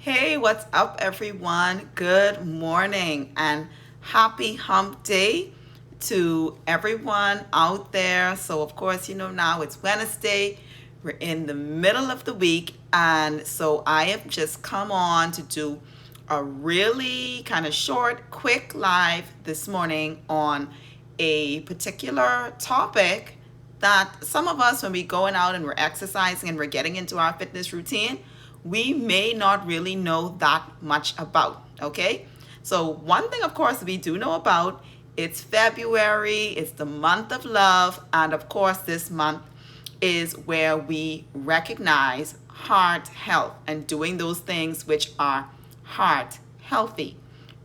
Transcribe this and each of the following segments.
Hey, what's up, everyone? Good morning and happy hump day to everyone out there. So, of course, now it's Wednesday. We're in the middle of the week, and so I have just come on to do a really kind of short, quick live this morning on a particular topic that some of us, when we're going out and we're exercising and we're getting into our fitness routine, we may not really know that much about. Okay, so one thing, of course, we do know about, it's February, it's the month of love, and of course this month is where we recognize heart health and doing those things which are heart healthy.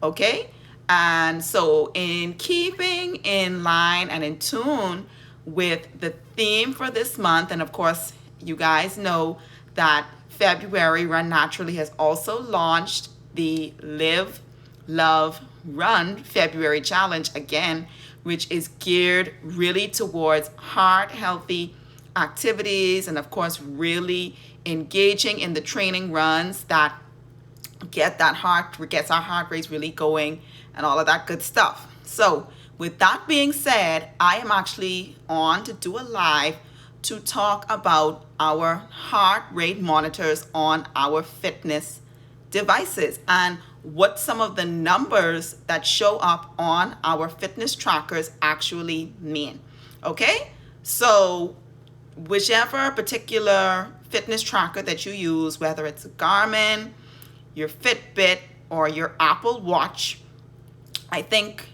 Okay, and so in keeping in line and in tune with the theme for this month, and of course you guys know that February Run Naturally has also launched the Live, Love, Run February Challenge again, which is geared really towards heart healthy activities and, of course, really engaging in the training runs that gets our heart rates really going and all of that good stuff. So, with that being said, I am actually on to do a live to talk about our heart rate monitors on our fitness devices and what some of the numbers that show up on our fitness trackers actually mean. Okay? So, whichever particular fitness tracker that you use, whether it's a Garmin, your Fitbit, or your Apple Watch, I think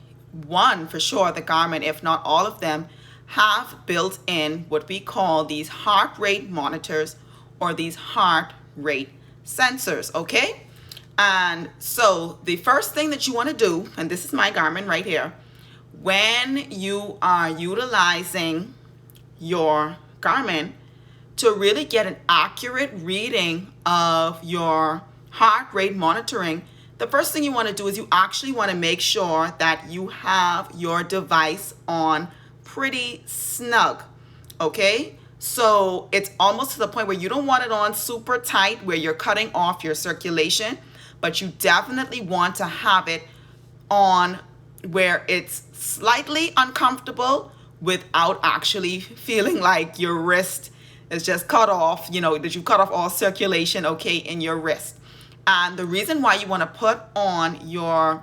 one for sure, the Garmin, if not all of them, have built in what we call these heart rate monitors or these heart rate sensors, okay? And so the first thing that you want to do, and this is my Garmin right here, when you are utilizing your Garmin to really get an accurate reading of your heart rate monitoring, the first thing you want to do is you actually want to make sure that you have your device on pretty snug, okay? So it's almost to the point where you don't want it on super tight where you're cutting off your circulation, but you definitely want to have it on where it's slightly uncomfortable without actually feeling like your wrist is just cut off, that you've cut off all circulation, okay, in your wrist. And the reason why you want to put on your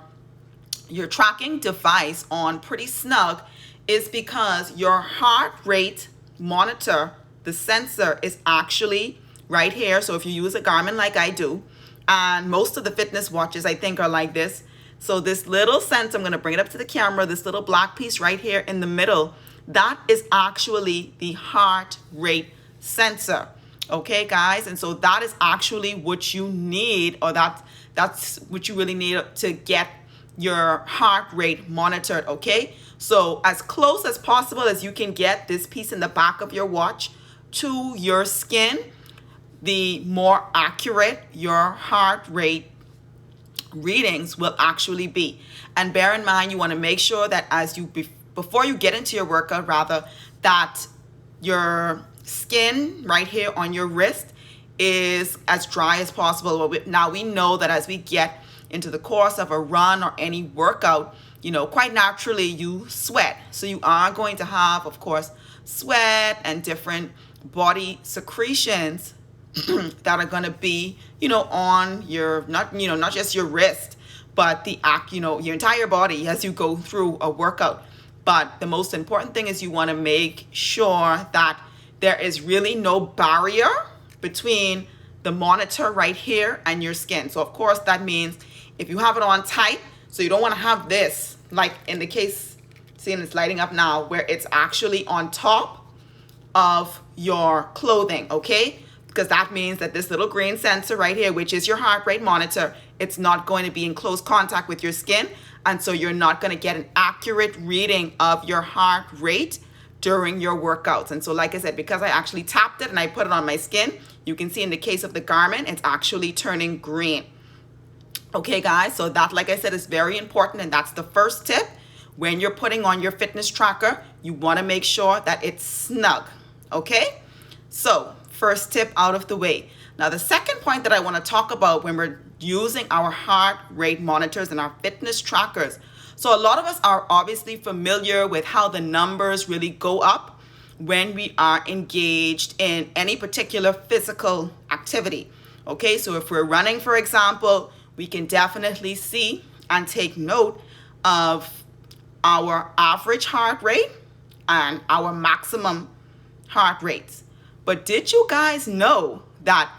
tracking device on pretty snug is because your heart rate monitor, the sensor, is actually right here. So if you use a Garmin like I do, and most of the fitness watches I think are like this. So this little sensor, I'm going to bring it up to the camera, this little black piece right here in the middle, that is actually the heart rate sensor. Okay, guys? And so that is actually what you need, or that's what you really need to get your heart rate monitored, okay? So as close as possible as you can get this piece in the back of your watch to your skin, the more accurate your heart rate readings will actually be. And bear in mind, you want to make sure that before you get into your workout, rather, that your skin right here on your wrist is as dry as possible. Now we know that as we get into the course of a run or any workout, quite naturally you sweat. So you are going to have, of course, sweat and different body secretions that are going to be, on your, not just your wrist, but your entire body as you go through a workout. But the most important thing is you want to make sure that there is really no barrier between the monitor right here and your skin. So of course that means if you have it on tight, so you don't want to have this, like in the case, seeing it's lighting up now, where it's actually on top of your clothing, okay? Because that means that this little green sensor right here, which is your heart rate monitor, it's not going to be in close contact with your skin. And so you're not going to get an accurate reading of your heart rate during your workouts. And so, like I said, because I actually tapped it and I put it on my skin, you can see in the case of the Garmin, it's actually turning green. Okay, guys, so that, like I said, is very important. And that's the first tip. When you're putting on your fitness tracker, you want to make sure that it's snug. Okay? So, first tip out of the way. Now, the second point that I want to talk about when we're using our heart rate monitors and our fitness trackers. So a lot of us are obviously familiar with how the numbers really go up when we are engaged in any particular physical activity. Okay, so if we're running, for example, we can definitely see and take note of our average heart rate and our maximum heart rates. But did you guys know that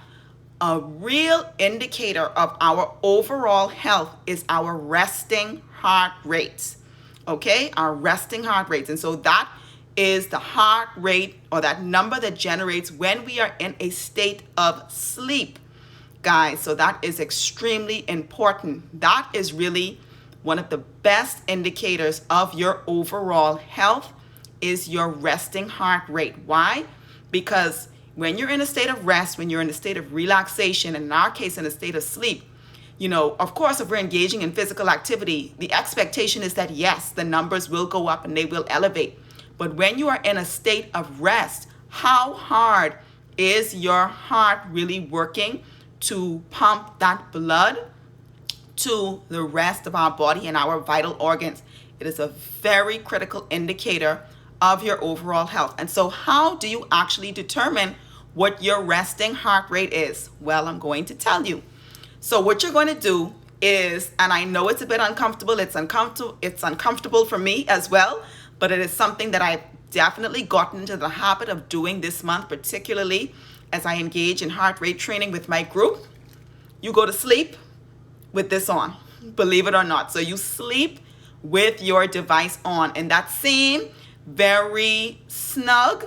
a real indicator of our overall health is our resting heart rates? Okay, our resting heart rates. And so that is the heart rate, or that number that generates when we are in a state of sleep, guys. So that is extremely important. That is really one of the best indicators of your overall health, is your resting heart rate. Why? Because when you're in a state of rest, when you're in a state of relaxation, and in our case, in a state of sleep, of course, if we're engaging in physical activity, the expectation is that yes, the numbers will go up and they will elevate. But when you are in a state of rest, how hard is your heart really working to pump that blood to the rest of our body and our vital organs? It is a very critical indicator of your overall health. And so how do you actually determine what your resting heart rate is? Well, I'm going to tell you. So what you're going to do is, and I know it's a bit uncomfortable, it's uncomfortable for me as well, but it is something that I've definitely gotten into the habit of doing this month, particularly as I engage in heart rate training with my group. You go to sleep with this on, believe it or not. So you sleep with your device on in that same very snug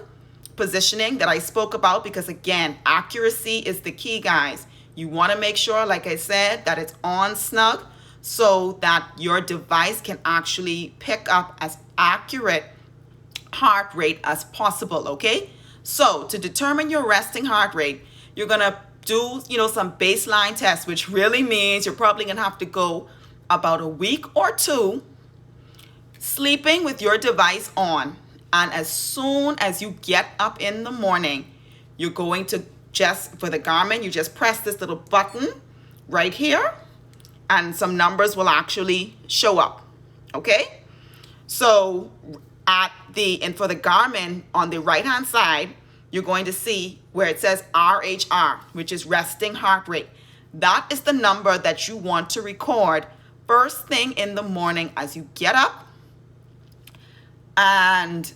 positioning that I spoke about, because again, accuracy is the key, guys. You want to make sure, like I said, that it's on snug so that your device can actually pick up as accurate heart rate as possible. Okay, so to determine your resting heart rate, you're gonna do some baseline tests, which really means you're probably gonna have to go about a week or two sleeping with your device on. And as soon as you get up in the morning, you're going to for the Garmin, you just press this little button right here and some numbers will actually show up. Okay, so for the Garmin, on the right hand side, you're going to see where it says RHR, which is resting heart rate. That is the number that you want to record first thing in the morning as you get up, and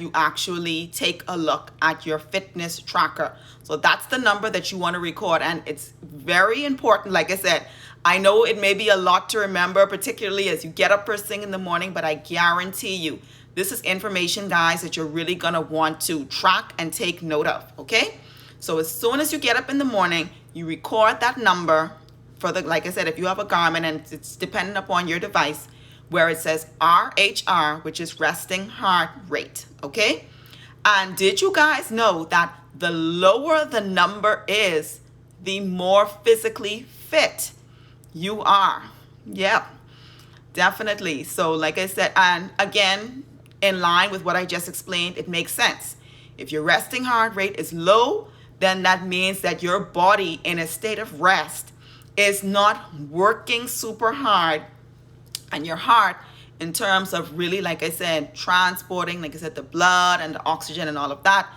you actually take a look at your fitness tracker. So that's the number that you want to record, and it's very important. Like I said, I know it may be a lot to remember, particularly as you get up first thing in the morning, but I guarantee you this is information, guys, that you're really going to want to track and take note of. Okay, so as soon as you get up in the morning, you record that number like I said, if you have a Garmin, and it's dependent upon your device, where it says RHR, which is resting heart rate. Okay, and did you guys know that the lower the number is, the more physically fit you are? Yeah, definitely. So like I said, and again, in line with what I just explained, it makes sense. If your resting heart rate is low, then that means that your body in a state of rest is not working super hard, and your heart, in terms of really, like I said, transporting, like I said, the blood and the oxygen and all of that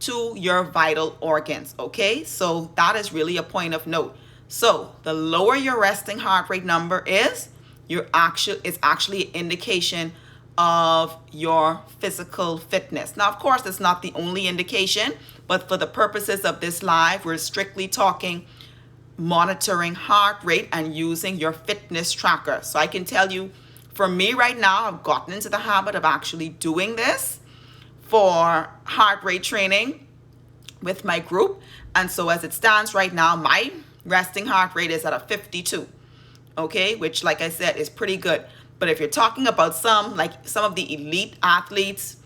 to your vital organs. Okay, so that is really a point of note. So the lower your resting heart rate number is, it's actually an indication of your physical fitness. Now, of course, it's not the only indication, but for the purposes of this live, we're strictly talking monitoring heart rate and using your fitness tracker. So I can tell you, for me right now, I've gotten into the habit of actually doing this for heart rate training with my group. And so as it stands right now, my resting heart rate is at a 52. Okay, which, like I said, is pretty good. But if you're talking about some of the elite athletes,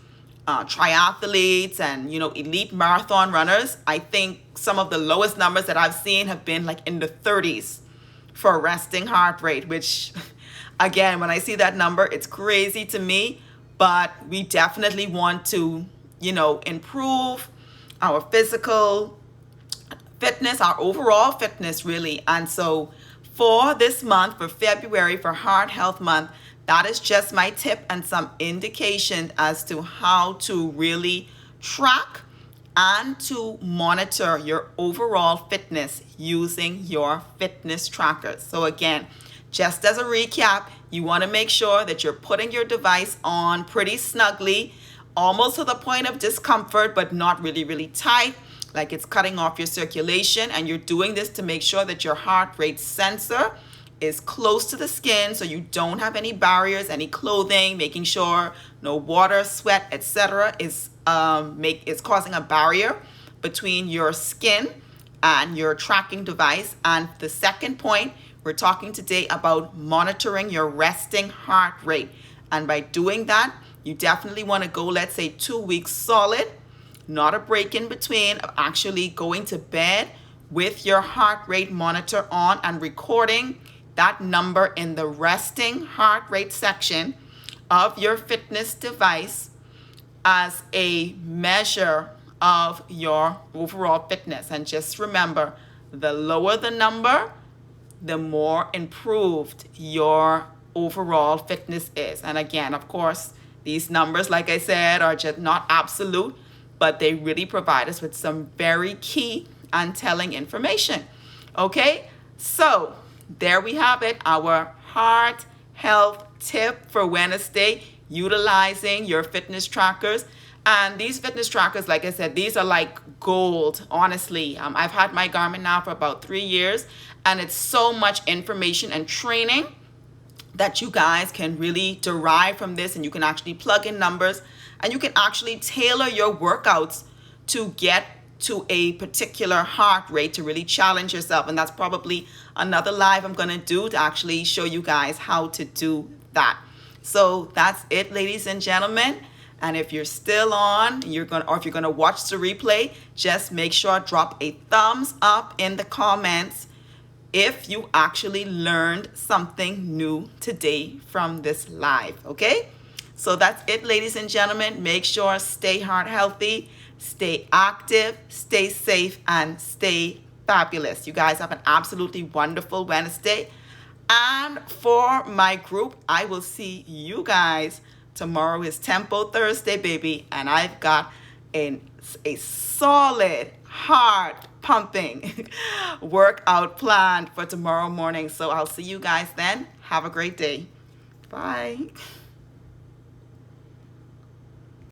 triathletes, and elite marathon runners, I think some of the lowest numbers that I've seen have been like in the 30s for resting heart rate, which again, when I see that number, it's crazy to me. But we definitely want to improve our physical fitness, our overall fitness really. And so for this month, for February, for Heart Health Month, that is just my tip and some indication as to how to really track and to monitor your overall fitness using your fitness trackers. So again, just as a recap, you want to make sure that you're putting your device on pretty snugly, almost to the point of discomfort, but not really, really tight, like it's cutting off your circulation. And you're doing this to make sure that your heart rate sensor is close to the skin, so you don't have any barriers, any clothing, making sure no water, sweat, etc. is causing a barrier between your skin and your tracking device. And the second point, we're talking today about monitoring your resting heart rate. And by doing that, you definitely want to go, let's say 2 weeks solid, not a break in between, of actually going to bed with your heart rate monitor on and recording that number in the resting heart rate section of your fitness device as a measure of your overall fitness. And just remember, the lower the number, the more improved your overall fitness is. And again, of course, these numbers, like I said, are just not absolute, but they really provide us with some very key and telling information. Okay, so there we have it, our heart health tip for Wednesday, utilizing your fitness trackers. And these fitness trackers, like I said, these are like gold, honestly. I've had my Garmin now for about 3 years, and it's so much information and training that you guys can really derive from this, and you can actually plug in numbers, and you can actually tailor your workouts to get to a particular heart rate to really challenge yourself. And that's probably another live I'm going to do to actually show you guys how to do that. So that's it, ladies and gentlemen. And if you're still on, or if you're going to watch the replay, just make sure drop a thumbs up in the comments if you actually learned something new today from this live. Okay? So that's it, ladies and gentlemen. Make sure stay heart healthy, stay active, stay safe, and stay fabulous. You guys have an absolutely wonderful Wednesday. And for my group, I will see you guys tomorrow. Is Tempo Thursday, baby. And I've got a solid, heart pumping workout planned for tomorrow morning. So I'll see you guys then. Have a great day. Bye.